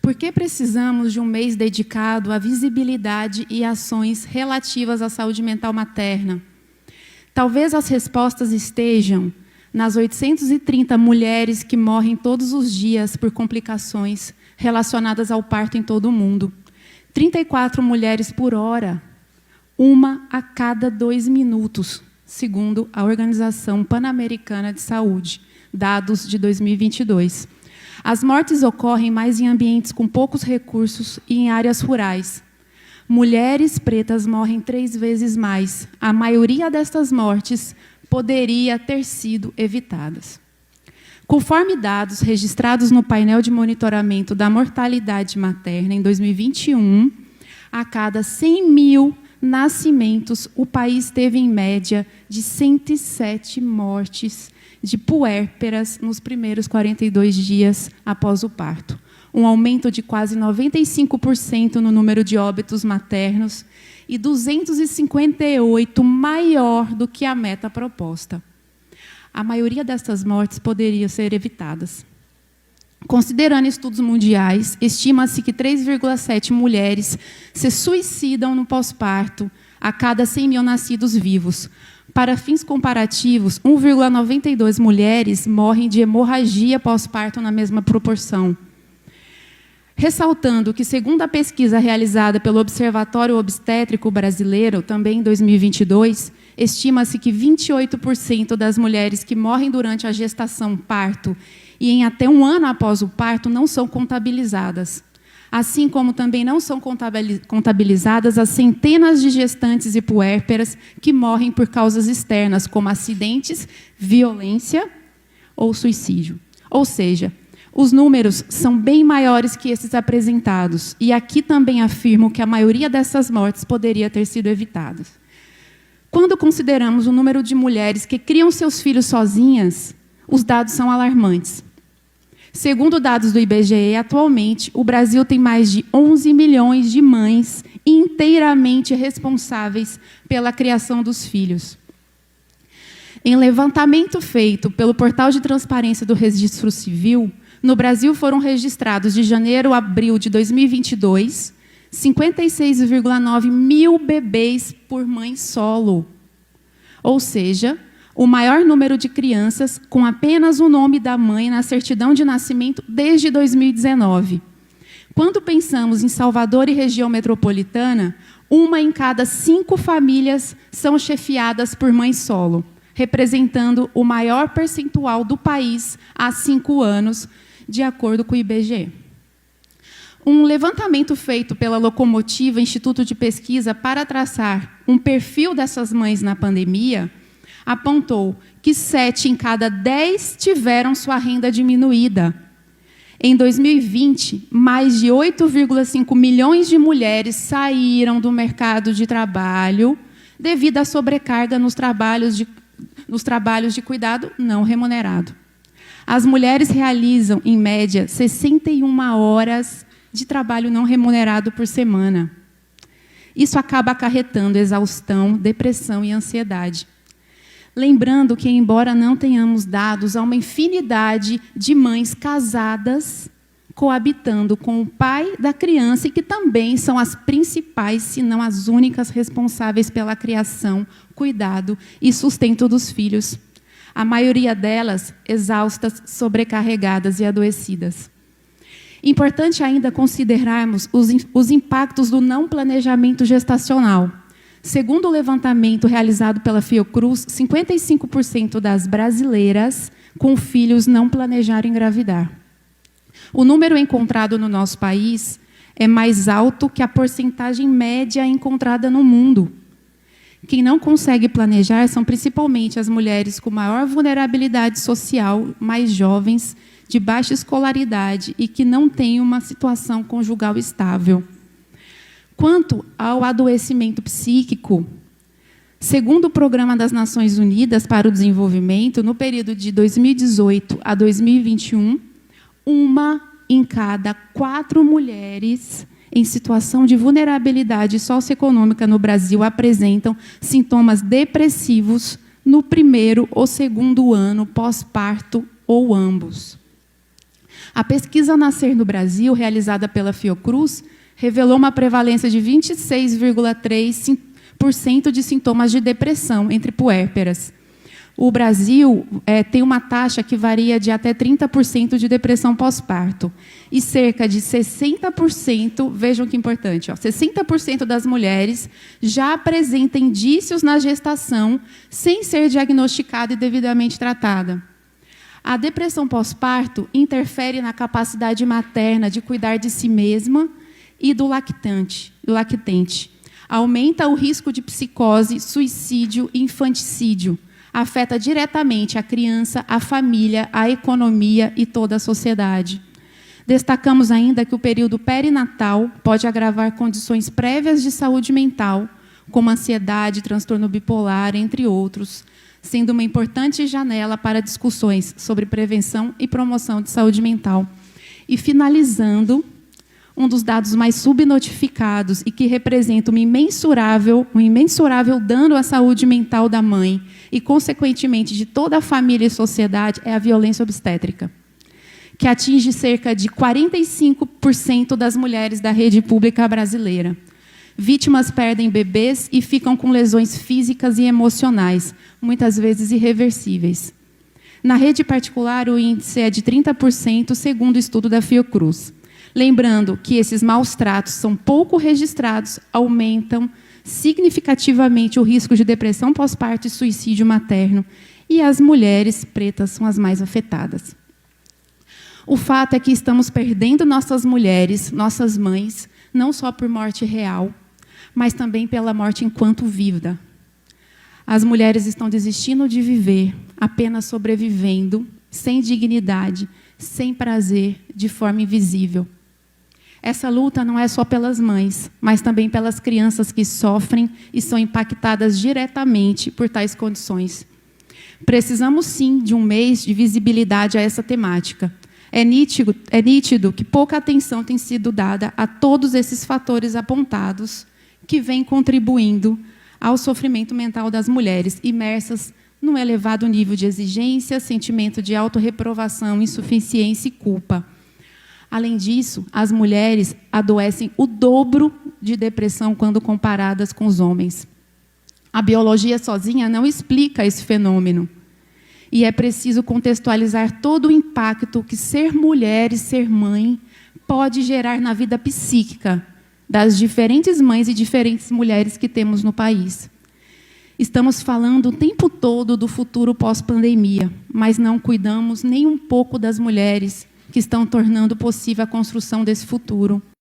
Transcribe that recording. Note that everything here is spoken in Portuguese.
Por que precisamos de um mês dedicado à visibilidade e ações relativas à saúde mental materna? Talvez as respostas estejam nas 830 mulheres que morrem todos os dias por complicações relacionadas ao parto em todo o mundo. 34 mulheres por hora, uma a cada 2 minutos, segundo a Organização Pan-Americana de Saúde, dados de 2022. As mortes ocorrem mais em ambientes com poucos recursos e em áreas rurais. Mulheres pretas morrem 3 vezes mais. A maioria destas mortes poderia ter sido evitadas. Conforme dados registrados no painel de monitoramento da mortalidade materna em 2021, a cada 100 mil nascimentos, o país teve, em média, de 107 mortes de puérperas nos primeiros 42 dias após o parto. Um aumento de quase 95% no número de óbitos maternos e 258 maior do que a meta proposta. A maioria destas mortes poderia ser evitadas. Considerando estudos mundiais, estima-se que 3,7 mulheres se suicidam no pós-parto a cada 100 mil nascidos vivos. Para fins comparativos, 1,92 mulheres morrem de hemorragia pós-parto na mesma proporção. Ressaltando que, segundo a pesquisa realizada pelo Observatório Obstétrico Brasileiro, também em 2022, estima-se que 28% das mulheres que morrem durante a gestação parto e em até 1 ano após o parto não são contabilizadas. Assim como também não são contabilizadas as centenas de gestantes e puérperas que morrem por causas externas, como acidentes, violência ou suicídio. Ou seja, os números são bem maiores que esses apresentados, e aqui também afirmo que a maioria dessas mortes poderia ter sido evitadas. Quando consideramos o número de mulheres que criam seus filhos sozinhas, os dados são alarmantes. Segundo dados do IBGE, atualmente, o Brasil tem mais de 11 milhões de mães inteiramente responsáveis pela criação dos filhos. Em levantamento feito pelo Portal de Transparência do Registro Civil, no Brasil foram registrados, de janeiro a abril de 2022, 56,9 mil bebês por mãe solo. Ou seja, o maior número de crianças com apenas o nome da mãe na certidão de nascimento desde 2019. Quando pensamos em Salvador e região metropolitana, 1 em cada 5 famílias são chefiadas por mãe solo, representando o maior percentual do país há 5 anos, de acordo com o IBGE. Um levantamento feito pela Locomotiva Instituto de Pesquisa para traçar um perfil dessas mães na pandemia apontou que 7 em cada 10 tiveram sua renda diminuída. Em 2020, mais de 8,5 milhões de mulheres saíram do mercado de trabalho devido à sobrecarga nos trabalhos de cuidado não remunerado. As mulheres realizam, em média, 61 horas de trabalho não remunerado por semana. Isso acaba acarretando exaustão, depressão e ansiedade. Lembrando que, embora não tenhamos dados, há uma infinidade de mães casadas coabitando com o pai da criança e que também são as principais, se não as únicas responsáveis pela criação, cuidado e sustento dos filhos. A maioria delas exaustas, sobrecarregadas e adoecidas. Importante ainda considerarmos os impactos do não planejamento gestacional. Segundo o levantamento realizado pela Fiocruz, 55% das brasileiras com filhos não planejaram engravidar. O número encontrado no nosso país é mais alto que a porcentagem média encontrada no mundo. Quem não consegue planejar são principalmente as mulheres com maior vulnerabilidade social, mais jovens, de baixa escolaridade e que não têm uma situação conjugal estável. Quanto ao adoecimento psíquico, segundo o Programa das Nações Unidas para o Desenvolvimento, no período de 2018 a 2021, 1 em cada 4 mulheres em situação de vulnerabilidade socioeconômica no Brasil apresentam sintomas depressivos no 1º ou 2º ano pós-parto ou ambos. A pesquisa Nascer no Brasil, realizada pela Fiocruz, revelou uma prevalência de 26,3% de sintomas de depressão entre puérperas. O Brasil tem uma taxa que varia de até 30% de depressão pós-parto. E cerca de 60%, vejam que importante, 60% das mulheres já apresentam indícios na gestação sem ser diagnosticada e devidamente tratada. A depressão pós-parto interfere na capacidade materna de cuidar de si mesma e do lactente. Aumenta o risco de psicose, suicídio e infanticídio. Afeta diretamente a criança, a família, a economia e toda a sociedade. Destacamos ainda que o período perinatal pode agravar condições prévias de saúde mental, como ansiedade, transtorno bipolar, entre outros, sendo uma importante janela para discussões sobre prevenção e promoção de saúde mental. E, finalizando, um dos dados mais subnotificados e que representa um imensurável dano à saúde mental da mãe e, consequentemente, de toda a família e sociedade, é a violência obstétrica, que atinge cerca de 45% das mulheres da rede pública brasileira. Vítimas perdem bebês e ficam com lesões físicas e emocionais, muitas vezes irreversíveis. Na rede particular, o índice é de 30%, segundo o estudo da Fiocruz. Lembrando que esses maus tratos são pouco registrados, aumentam significativamente o risco de depressão pós-parto e suicídio materno, e as mulheres pretas são as mais afetadas. O fato é que estamos perdendo nossas mulheres, nossas mães, não só por morte real, mas também pela morte enquanto vida. As mulheres estão desistindo de viver, apenas sobrevivendo, sem dignidade, sem prazer, de forma invisível. Essa luta não é só pelas mães, mas também pelas crianças que sofrem e são impactadas diretamente por tais condições. Precisamos, sim, de um mês de visibilidade a essa temática. É nítido que pouca atenção tem sido dada a todos esses fatores apontados que vêm contribuindo ao sofrimento mental das mulheres, imersas num elevado nível de exigência, sentimento de autorreprovação, insuficiência e culpa. Além disso, as mulheres adoecem o dobro de depressão quando comparadas com os homens. A biologia sozinha não explica esse fenômeno. E é preciso contextualizar todo o impacto que ser mulher e ser mãe pode gerar na vida psíquica das diferentes mães e diferentes mulheres que temos no país. Estamos falando o tempo todo do futuro pós-pandemia, mas não cuidamos nem um pouco das mulheres que estão tornando possível a construção desse futuro.